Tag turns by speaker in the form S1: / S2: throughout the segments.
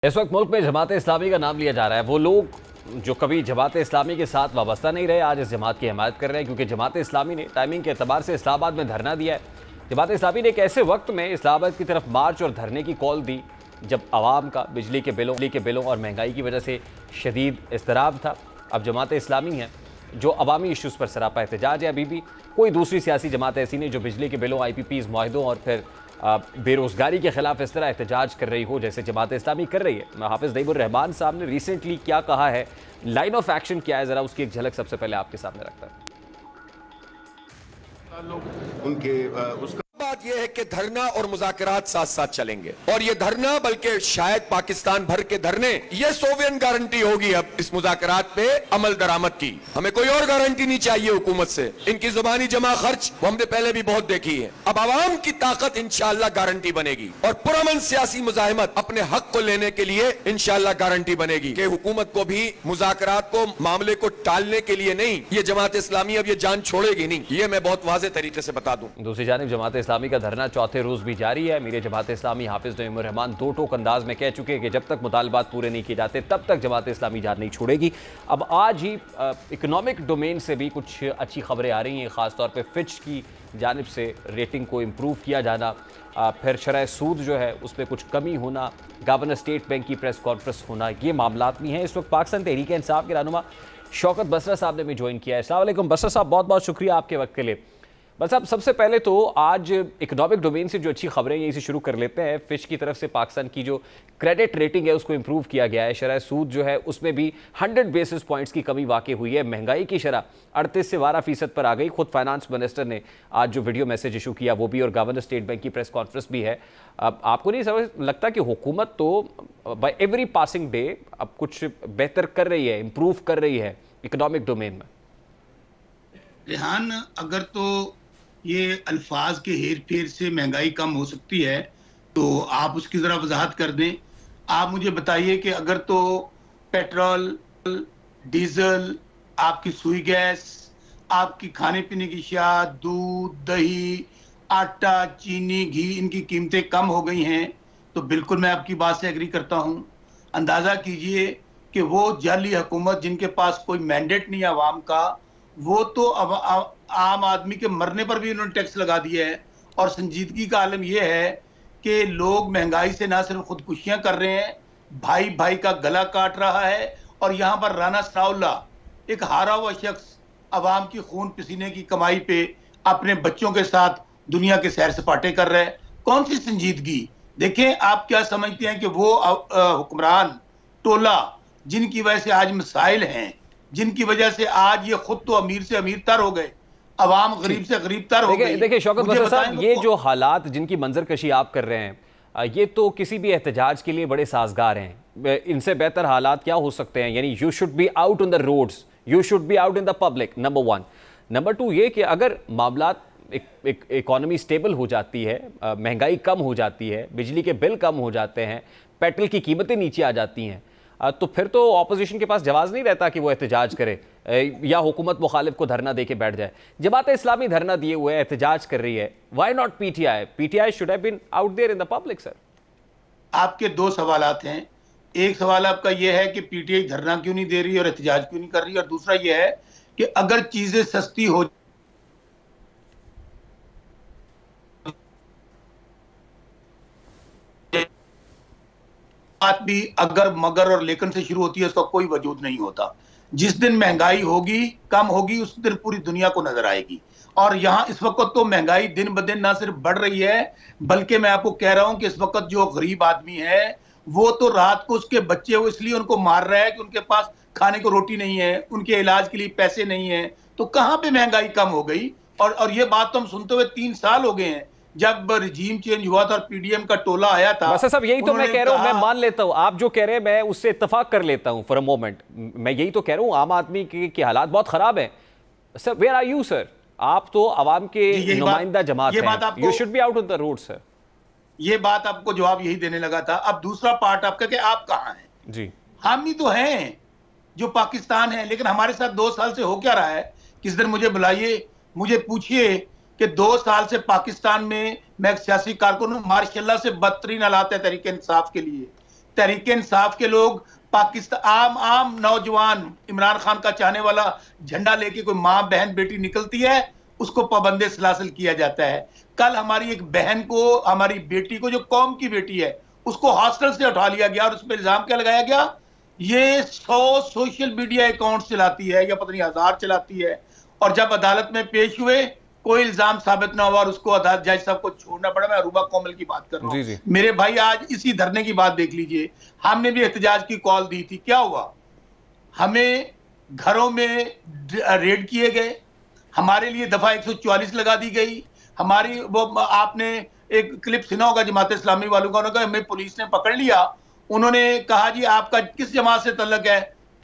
S1: इस वक्त मुल्क में जमात इस्लामी का नाम लिया जा रहा है। वो लोग जो कभी जमात इस्लामी के साथ वाबस्ता नहीं रहे, आज इस जमात की हिमायत कर रहे हैं, क्योंकि जमात इस्लामी ने टाइमिंग के अतबार से इस्लामाबाद में धरना दिया है। जमात इस्लामी ने एक ऐसे वक्त में इस्लामाबाद की तरफ मार्च और धरने की कॉल दी जब आवाम का बिजली के बिलों और महंगाई की वजह से शदीद इज़्तिराब था। अब जमात इस्लामी है जो अवामी इशूज़ पर सरापा एहतजाज है। अभी भी कोई दूसरी सियासी जमात ऐसी नहीं जो बिजली के बिलों, IPPs, मुआहदों और फिर बेरोज़गारी के खिलाफ इस तरह एहतजाज कर रही हो जैसे जमात इस्लामी कर रही है। हाफिज़ नईमुर रहमान साहब ने रिसेंटली क्या कहा है, लाइन ऑफ एक्शन क्या है, ज़रा उसकी एक झलक सबसे पहले आपके सामने रखता है।
S2: उसका बात यह है कि धरना और मुज़ाकरात साथ साथ चलेंगे, और ये धरना बल्कि शायद पाकिस्तान भर के धरने, ये सोवियन गारंटी होगी अब इस मुज़ाकरात पे अमल दरामद की। हमें कोई और गारंटी नहीं चाहिए हुकूमत से। इनकी ज़ुबानी जमा खर्च वो हमने पहले भी बहुत देखी है। अब आवाम की ताकत इंशाअल्लाह गारंटी बनेगी, और पुरअमन सियासी मुजाहिमत अपने हक को लेने के लिए इंशाअल्लाह गारंटी बनेगी कि हुकूमत को भी मुज़ाकरात को, मामले को टालने के लिए नहीं, ये जमात इस्लामी अब ये जान छोड़ेगी नहीं, ये मैं बहुत वाज़ेह तरीके से बता दूं।
S1: दूसरी जानिब जमात इस्लामी का धरना चौथे रोज भी जारी है। अमीर जमात इस्लामी हाफिज नईमुर रहमान दो टोक अंदाज में कह चुके हैं कि जब तक मुतालबात पूरे नहीं किए जाते तब तक जमात इस्लामी जान नहीं छोड़ेगी। अब आज ही इकोनॉमिक डोमेन से भी कुछ अच्छी खबरें आ रही हैं, खासतौर पर फिच की जानिब से रेटिंग को इम्प्रूव किया जाना, फिर शरह सूद जो है उस पर कुछ कमी होना, गवर्नर स्टेट बैंक की प्रेस कॉन्फ्रेंस होना, ये मामलात भी हैं। इस वक्त पाकिस्तान तहरीक इंसाफ के रहनुमा शौकत बसरा साहब ने भी ज्वाइन किया है। अस्सलाम वालेकुम बसरा साहब, बहुत बहुत शुक्रिया आपके वक्त के लिए। बस अब सबसे पहले तो आज इकोनॉमिक डोमेन से जो अच्छी खबरें यहीं से शुरू कर लेते हैं। फिच की तरफ से पाकिस्तान की जो क्रेडिट रेटिंग है उसको इम्प्रूव किया गया है। शरह सूद जो है उसमें भी 100 बेसिस पॉइंट्स की कमी वाक़ई हुई है। महंगाई की शरह 38 से 12% पर आ गई। खुद फाइनेंस मिनिस्टर ने आज जो वीडियो मैसेज इशू किया वो भी, और गवर्नर स्टेट बैंक की प्रेस कॉन्फ्रेंस भी है। अब आपको नहीं समझ लगता कि हुकूमत तो बाय एवरी पासिंग डे अब कुछ बेहतर कर रही है, इम्प्रूव कर रही है इकोनॉमिक डोमेन में?
S3: रेहान, अगर तो ये अल्फाज के हेर फेर से महंगाई कम हो सकती है तो आप उसकी जरा वजाहत कर दें। आप मुझे बताइए कि अगर तो पेट्रोल, डीजल, आपकी सुई गैस, आपकी खाने पीने की अशिया, दूध, दही, आटा, चीनी, घी, इनकी कीमतें कम हो गई हैं तो बिल्कुल मैं आपकी बात से एग्री करता हूं। अंदाजा कीजिए कि वो जाली हुकूमत जिनके पास कोई मैंडेट नहीं है आवाम का, वो तो अब आम आदमी के मरने पर भी उन्होंने टैक्स लगा दिया है। और संजीदगी का आलम यह है कि लोग महंगाई से ना सिर्फ खुदकुशियां कर रहे हैं, भाई भाई का गला काट रहा है। और यहाँ पर राना सनाउल्लाह, एक हारा हुआ शख्स, अवाम की खून पसीने की कमाई पे अपने बच्चों के साथ दुनिया के सैर सपाटे कर रहे हैं। कौन सी संजीदगी? देखें, आप क्या समझते हैं कि वो हुक्मरान टोला जिनकी वजह से आज मसाइल हैं, जिनकी वजह से आज ये खुद तो अमीर से अमीर तर हो गए, अवाम गरीब से गरीब तर हो गई।
S1: देखिए शौकत बसरा साहब, ये जो हालात जिनकी मंजरकशी आप कर रहे हैं ये तो किसी भी एहतजाज के लिए बड़े साजगार हैं। इनसे बेहतर हालात क्या हो सकते हैं? यानी you should be out on the roads, you should be out in the public, number 1। Number 2 ये कि अगर मामलात एक इकॉनमी स्टेबल हो जाती है, महंगाई कम हो जाती है, बिजली के बिल कम हो जाते हैं, पेट्रोल की कीमतें नीचे आ जाती हैं, तो फिर तो ऑपोजिशन के पास जवाब नहीं रहता कि वो एहतजाज करे या हुकूमत मुखालिफ को धरना दे के बैठ जाए। जमात इस्लामी धरना दिए हुए एहतजाज कर रही है, why not PTI? PTI should have been out there in the public. Sir,
S3: आपके दो सवालात हैं। एक सवाल आपका यह है कि PTI धरना क्यों नहीं दे रही और एहतजाज क्यों नहीं कर रही, और दूसरा यह है कि अगर चीजें सस्ती हो बात भी अगर मगर और लेकिन से शुरू होती है उसका कोई वजूद नहीं होता। जिस दिन महंगाई होगी, कम होगी, उस दिन पूरी दुनिया को नजर आएगी। और यहाँ इस वक्त तो महंगाई दिन ब दिन ना सिर्फ बढ़ रही है, बल्कि मैं आपको कह रहा हूं कि इस वक्त जो गरीब आदमी है वो तो रात को उसके बच्चे वो इसलिए उनको मार रहा है कि उनके पास खाने को रोटी नहीं है, उनके इलाज के लिए पैसे नहीं है। तो कहां पे महंगाई कम हो गई? और ये बात तो हम सुनते हुए 3 साल हो गए हैं जब रिजीम चेंज हुआ था और PDM का टोला आया था।
S1: बस सब यही तो मैं कह रहा हूं, मैं मान लेता हूं आप जो कह रहे हैं, मैं उससे इत्तेफाक कर लेता हूं फॉर अ मोमेंट। मैं यही तो कह रहा हूं, आम आदमी के हालात बहुत खराब हैं। Sir, where are you sir? आप तो आवाम के नुमाइंदा जमात हैं, you should be out on the road sir.
S3: ये बात आपको जवाब यही देने लगा था। अब दूसरा पार्ट आपका कि आप कहां हैं?
S1: जी, हम
S3: ही तो हैं जो पाकिस्तान है, लेकिन हमारे साथ 2 साल से हो क्या रहा है? किस दिन मुझे बुलाइए, मुझे पूछिए कि 2 साल से पाकिस्तान में मैं एक सियासी कारकुन हूं, माशाल्लाह से बदतरीन हालात है तहरीक इंसाफ के लिए। तहरीक इंसाफ के लोग, पाकिस्तान आम नौजवान इमरान खान का चाहने वाला झंडा लेके कोई माँ बहन बेटी निकलती है, उसको पाबंदे सलासिल किया जाता है। कल हमारी एक बहन को, हमारी बेटी को, जो कौम की बेटी है, उसको हॉस्टल से उठा लिया गया और उस पर इल्जाम क्या लगाया गया, ये 100 सोशल मीडिया अकाउंट चलाती है या पता नहीं 1000 चलाती है। और जब अदालत में पेश हुए कोई इल्जाम साबित ना हुआ और उसको जज साहब को छोड़ना पड़ा। मैं अरूबा कोमल की बात कर रहा हूँ। मेरे भाई आज इसी धरने की बात देख लीजिए, हमने भी एहतजाज की कॉल दी थी, क्या हुआ, हमें घरों में रेड किए गए, हमारे लिए दफा 144 लगा दी गई, हमारी वो आपने एक क्लिप सुना होगा जमात इस्लामी वालों का, उन्होंने कहा हमें पुलिस ने पकड़ लिया, उन्होंने कहा जी आपका किस जमात से तल्लुक है,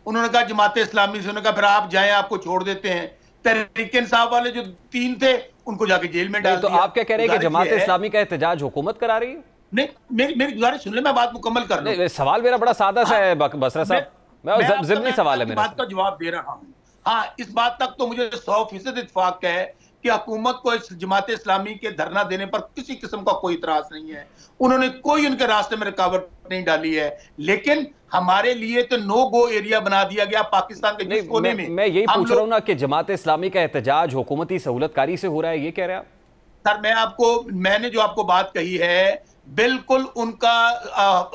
S3: उन्होंने कहा जमात इस्लामी से, उन्होंने कहा फिर आप जाएं आपको छोड़ देते हैं। तहरीक इंसाफ वाले जो 3 थे उनको जाके जेल में डाल दिया।
S1: तो आप क्या कह रहे हैं कि जमात इस्लामी का एहतजाज हुकूमत करा रही है?
S3: नहीं, मेरी गुजारिश सुन ले, मैं बात मुकम्मल कर लूं।
S1: सवाल मेरा बड़ा सादा सा है बसरा साहब, मैं ज़िम्नी सवाल है मेरा,
S3: बात का जवाब दे रहा हूं। हाँ, इस बात तक तो मुझे 100% इत्तेफाक है कि हुकूमत को इस जमात इस्लामी के धरना देने पर किसी किस्म का कोई इतराज नहीं है, उन्होंने कोई उनके रास्ते में रुकावट नहीं डाली है। लेकिन हमारे लिए तो नो गो एरिया बना दिया गया पाकिस्तान के जिस कोने में।
S1: मैं यही पूछ रहा हूं ना कि जमात इस्लामी का एहतजाज हुकूमती सहूलतकारी से हो रहा है, ये कह रहे हैं आप?
S3: सर मैंने जो आपको बात कही है, बिल्कुल उनका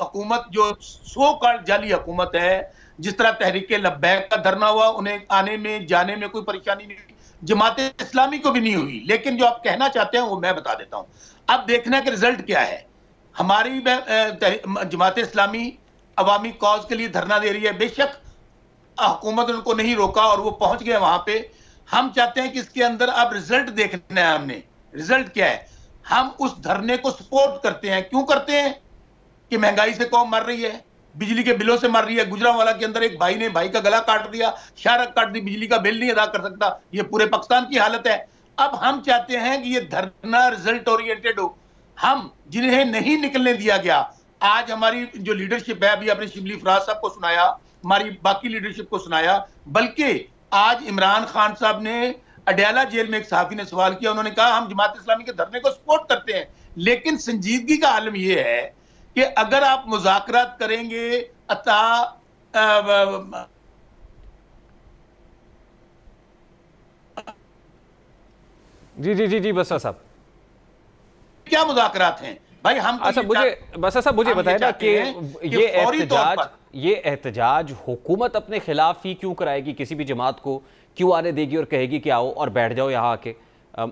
S3: हुकूमत जो सो कॉल्ड जाली हुकूमत है, जिस तरह तहरीक लब्बैक का धरना हुआ, उन्हें आने में जाने में कोई परेशानी नहीं, जमात इस्लामी को भी नहीं हुई। लेकिन जो आप कहना चाहते हैं वो मैं बता देता हूं। अब देखना कि रिजल्ट क्या है। हमारी जमात इस्लामी अवामी कॉज के लिए धरना दे रही है, बेशक हुकूमत ने उनको नहीं रोका और वो पहुंच गए वहां पे। हम चाहते हैं कि इसके अंदर अब रिजल्ट देखना है। हमने रिजल्ट क्या है, हम उस धरने को सपोर्ट करते हैं। क्यों करते हैं? कि महंगाई से कौम मर रही है, बिजली के बिलों से मर रही है। गुजरांवाला के अंदर एक भाई ने भाई का गला काट दिया, शारक काट दी, बिजली का बिल नहीं अदा कर सकता। ये पूरे पाकिस्तान की हालत है। अब हम चाहते हैं कि ये धरना रिजल्ट ओरिएंटेड हो। हम जिन्हें नहीं निकलने दिया गया, आज हमारी जो लीडरशिप है, अभी आपने शिबली फराज साहब को सुनाया, हमारी बाकी लीडरशिप को सुनाया, बल्कि आज इमरान खान साहब ने अडयाला जेल में एक सहाफी ने सवाल किया, उन्होंने कहा हम जमात इस्लामी के धरने को सपोर्ट करते हैं। लेकिन संजीदगी का आलम यह है कि अगर आप मुज़ाकरात करेंगे
S1: जी बसरा साहब,
S3: क्या मुज़ाकरात हैं भाई? हम
S1: अच्छा बसरा साहब मुझे बताइए ना कि ये एहतजाज हुकूमत अपने खिलाफ ही क्यों कराएगी? किसी भी जमात को क्यों आने देगी और कहेगी कि आओ और बैठ जाओ यहाँ आके?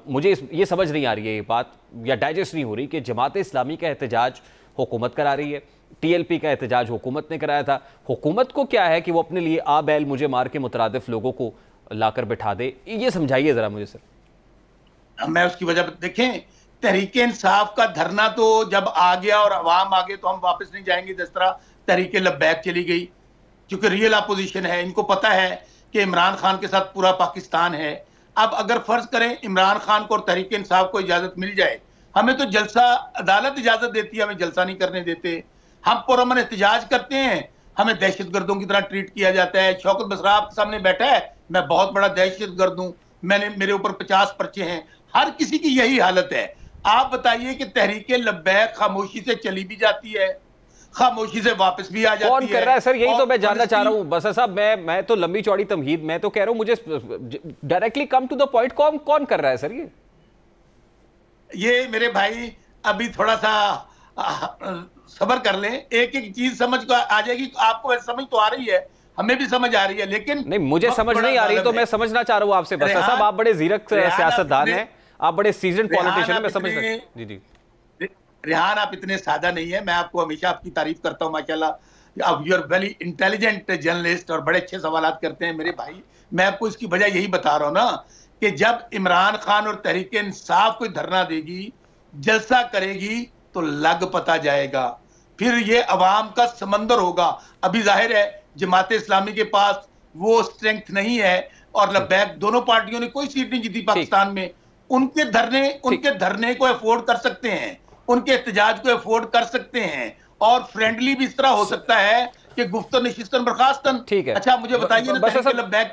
S1: मुझे ये समझ नहीं आ रही है, ये बात या डाइजेस्ट नहीं हो रही कि जमात इस्लामी का एहतजाज हुकूमत करा रही है, TLP का एहतजाज हुकूमत ने कराया था। हुकूमत को क्या है कि वो अपने लिए आ बैल मुझे मार के मुतरादिफ लोगों को लाकर बिठा दे? ये समझाइए जरा मुझे सर।
S3: मैं उसकी वजह देखें, तहरीक इंसाफ का धरना तो जब आ गया और अवाम आ गए तो हम वापस नहीं जाएंगे। जिस तरह तहरीक लब्बैक चली गई, क्योंकि रियल अपोजिशन है, इनको पता है कि इमरान खान के साथ पूरा पाकिस्तान है। अब अगर फर्ज करें इमरान खान को और तहरीक इंसाफ को इजाजत मिल जाए, हमें तो जलसा अदालत इजाजत देती है, हमें जलसा नहीं करने देते। हम पुरअमन एहतजाज करते हैं, हमें दहशतगर्दों की तरह ट्रीट किया जाता है। शौकत बसरा आपके सामने बैठा है, मैं बहुत बड़ा दहशतगर्द हूं, मेरे ऊपर 50 पर्चे हैं। हर किसी की यही हालत है। आप बताइए कि तहरीक लब्बैक खामोशी से चली भी जाती है, खामोशी से वापस भी आ जाती है।
S1: कौन कर रहा है सर? यही तो मैं जानना चाह रहा हूं बसर साहब। मैं तो लंबी चौड़ी तमहीद, मैं तो कह रहा हूं मुझे directly come to the point, कौन कर रहा है सर? ये
S3: मेरे भाई अभी थोड़ा सा सब्र कर लें, एक एक चीज समझ को आ जाएगी। आपको समझ तो आ रही है, हमें भी समझ आ रही है, लेकिन
S1: नहीं, मुझे समझ नहीं आ रही, तो मैं समझना चाह रहा हूं आपसे बसर साहब। आप बड़े जीरक सियासतदान हैं, आप बड़े सीजन पॉलिटिशियन हैं, मैं समझ जी
S3: रेहान, आप इतने सादा नहीं है। मैं आपको हमेशा आपकी तारीफ करता हूं माशाल्लाह। अब you are very intelligent journalist और बड़े अच्छे सवाल करते हैं मेरे भाई। मैं आपको इसकी वजह यही बता रहा हूं ना कि जब इमरान खान और तहरीक इंसाफ को धरना देगी, जलसा करेगी, तो लग पता जाएगा। फिर ये अवाम का समंदर होगा। अभी जाहिर है जमात इस्लामी के पास वो स्ट्रेंथ नहीं है और लब्बैक दोनों पार्टियों ने कोई सीट नहीं जीती पाकिस्तान में। उनके धरने को अफोर्ड कर सकते हैं, उनके एहतजाज को अफोर्ड कर सकते हैं, और फ्रेंडली भी इस तरह हो सकता है कि गुफ्तन नशिस्तन बर्खास्तन।
S1: ठीक है,
S3: अच्छा मुझे बताइए ना, लब्बैक